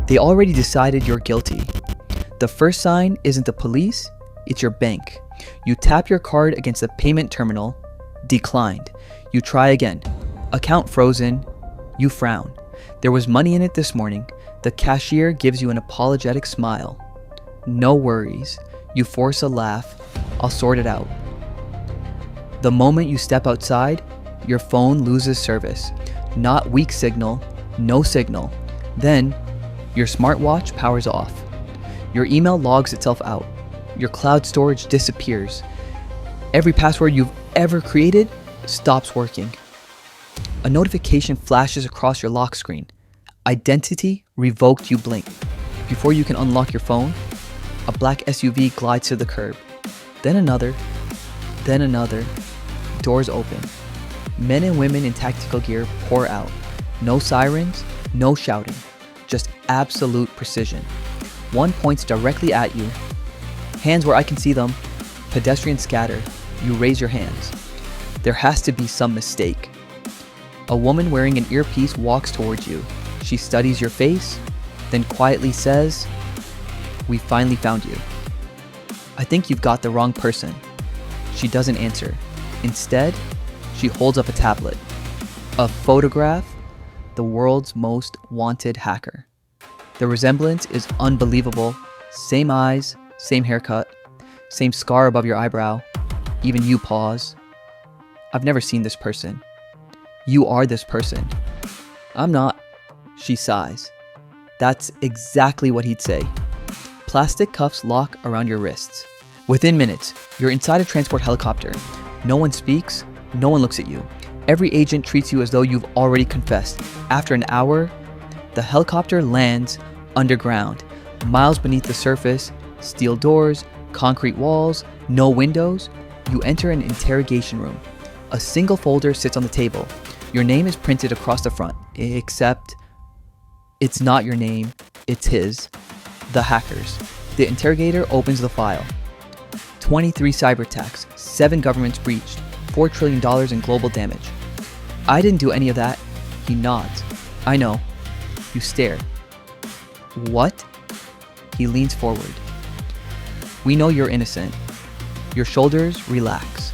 They already decided you're guilty. The first sign isn't the police, it's your bank. You tap your card against the payment terminal, declined. You try again, account frozen, you frown. There was money in it this morning. The cashier gives you an apologetic smile. No worries. You force a laugh. I'll sort it out. The moment you step outside, your phone loses service. Not weak signal, no signal. Then, your smartwatch powers off. Your email logs itself out. Your cloud storage disappears. Every password you've ever created stops working. A notification flashes across your lock screen. Identity revoked, you blink. Before you can unlock your phone, a black SUV glides to the curb. Then another. Doors open. Men and women in tactical gear pour out. No sirens, no shouting. Just absolute precision. One points directly at you. Hands where I can see them. Pedestrians scatter. You raise your hands. There has to be some mistake. A woman wearing an earpiece walks towards you. She studies your face, then quietly says, "We finally found you." "I think you've got the wrong person." She doesn't answer. Instead, she holds up a tablet. A photograph, the world's most wanted hacker. The resemblance is unbelievable. Same eyes, same haircut, same scar above your eyebrow. Even you pause. "I've never seen this person." "You are this person." "I'm not." She sighs. That's exactly what he'd say. Plastic cuffs lock around your wrists. Within minutes, you're inside a transport helicopter. No one speaks, no one looks at you. Every agent treats you as though you've already confessed. After an hour, the helicopter lands underground, miles beneath the surface, steel doors, concrete walls, no windows. You enter an interrogation room. A single folder sits on the table. Your name is printed across the front, except it's not your name, it's his. The hacker's. The interrogator opens the file. 23 cyber attacks, 7 governments breached, $4 trillion in global damage. "I didn't do any of that." He nods. "I know." You stare. "What?" He leans forward. "We know you're innocent." Your shoulders relax.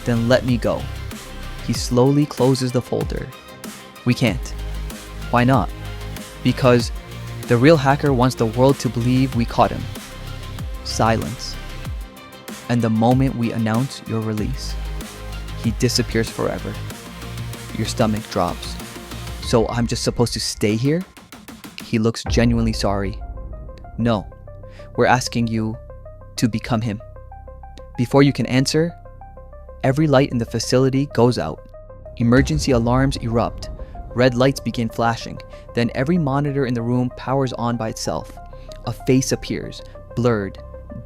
"Then let me go." He slowly closes the folder. "We can't." "Why not?" "Because the real hacker wants the world to believe we caught him." Silence. And the moment we announce your release, he disappears forever. Your stomach drops. "So I'm just supposed to stay here?" He looks genuinely sorry. "No, we're asking you to become him." Before you can answer, every light in the facility goes out. Emergency alarms erupt. Red lights begin flashing. Then every monitor in the room powers on by itself. A face appears, blurred,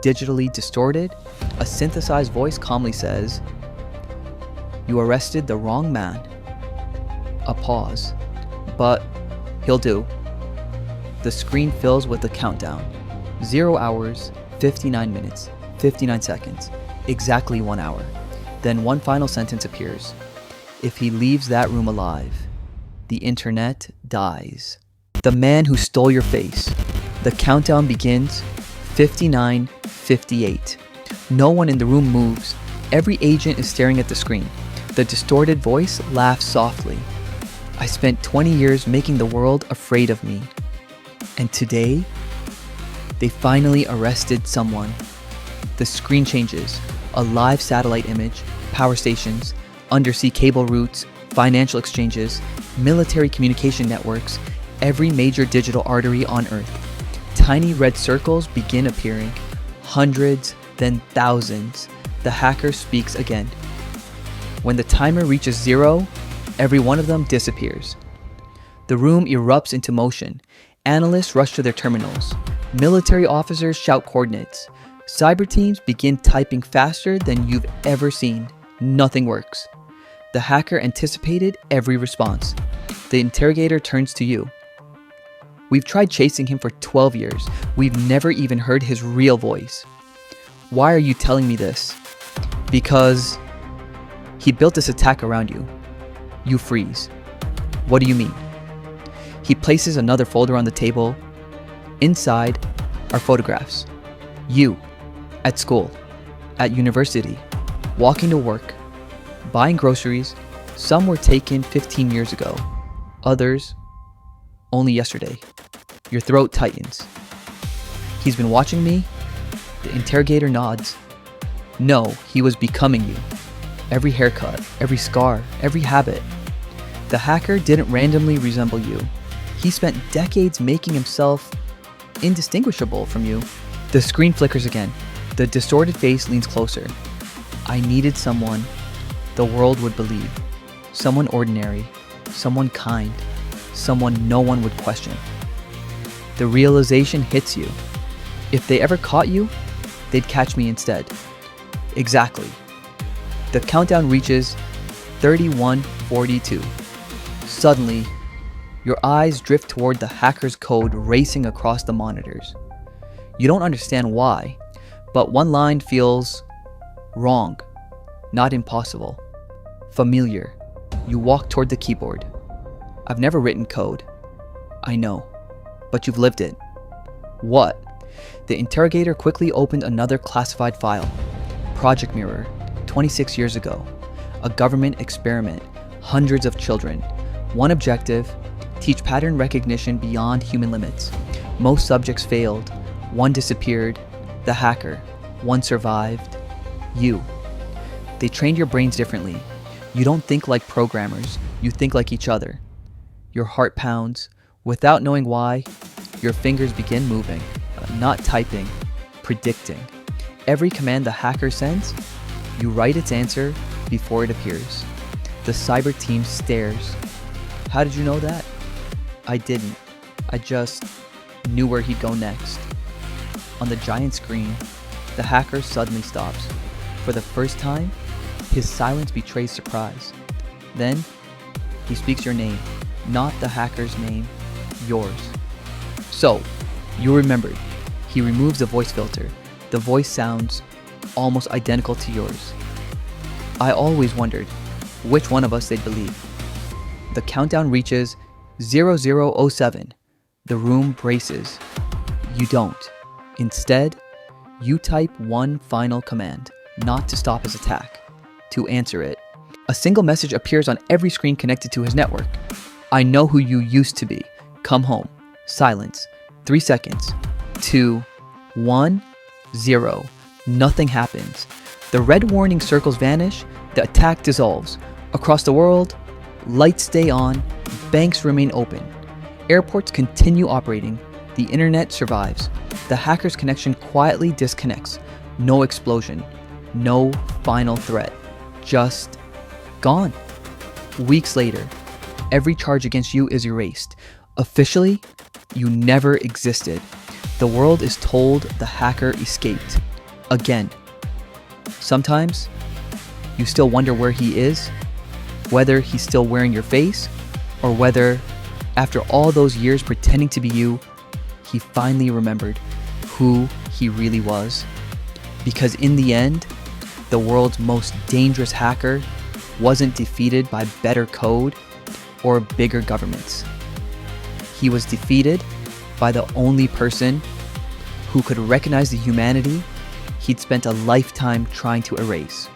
digitally distorted. A synthesized voice calmly says, "You arrested the wrong man." A pause. "But he'll do." The screen fills with a countdown. 0 hours, 59 minutes, 59 seconds. Exactly 1 hour. Then one final sentence appears. "If he leaves that room alive, the internet dies." The man who stole your face. The countdown begins. 59, 58. No one in the room moves. Every agent is staring at the screen. The distorted voice laughs softly. "I spent 20 years making the world afraid of me. And today, they finally arrested someone." The screen changes. A live satellite image, power stations, undersea cable routes, financial exchanges, military communication networks, every major digital artery on Earth. Tiny red circles begin appearing. Hundreds, then thousands. The hacker speaks again. When the timer reaches 0, every one of them disappears. The room erupts into motion. Analysts rush to their terminals. Military officers shout coordinates. Cyber teams begin typing faster than you've ever seen. Nothing works. The hacker anticipated every response. The interrogator turns to you. "We've tried chasing him for 12 years. We've never even heard his real voice." "Why are you telling me this?" "Because he built this attack around you." You freeze. "What do you mean?" He places another folder on the table. Inside are photographs. You, at school, at university, walking to work, buying groceries. Some were taken 15 years ago, others only yesterday. Your throat tightens. He's been watching me? The interrogator nods. No, he was becoming you. Every haircut, every scar, every habit. The hacker didn't randomly resemble you. He spent decades making himself indistinguishable from you. The screen flickers again. The distorted face leans closer. I needed someone the world would believe. Someone ordinary, someone kind, someone no one would question. The realization hits you. If they ever caught you, they'd catch me instead. Exactly. The countdown reaches 31:42. Suddenly, your eyes drift toward the hacker's code racing across the monitors. You don't understand why, but one line feels wrong, not impossible, familiar. You walk toward the keyboard. I've never written code. I know, but you've lived it. What? The interrogator quickly opened another classified file. Project Mirror, 26 years ago. A government experiment, hundreds of children. One objective, teach pattern recognition beyond human limits. Most subjects failed. One disappeared. The hacker. One survived. You. They trained your brains differently. You don't think like programmers. You think like each other. Your heart pounds. Without knowing why, your fingers begin moving. Not typing, predicting. Every command the hacker sends, you write its answer before it appears. The cyber team stares. How did you know that? I didn't. I just knew where he'd go next. On the giant screen, the hacker suddenly stops. For the first time, his silence betrays surprise. Then, he speaks your name, not the hacker's name, yours. So, you remembered. He removes the voice filter. The voice sounds almost identical to yours. I always wondered which one of us they'd believe. The countdown reaches 0007. The room braces. You don't. Instead, you type one final command, not to stop his attack, to answer it. A single message appears on every screen connected to his network. I know who you used to be. Come home. Silence. 3 seconds. 2, 1, 0. Nothing happens. The red warning circles vanish. The attack dissolves. Across the world, lights stay on. Banks remain open. Airports continue operating. The internet survives. The hacker's connection quietly disconnects. No explosion. No final threat. Just gone. Weeks later, every charge against you is erased. Officially, you never existed. The world is told the hacker escaped. Again. Sometimes, you still wonder where he is, whether he's still wearing your face, or whether, after all those years pretending to be you, he finally remembered who he really was. Because in the end, the world's most dangerous hacker wasn't defeated by better code or bigger governments. He was defeated by the only person who could recognize the humanity he'd spent a lifetime trying to erase.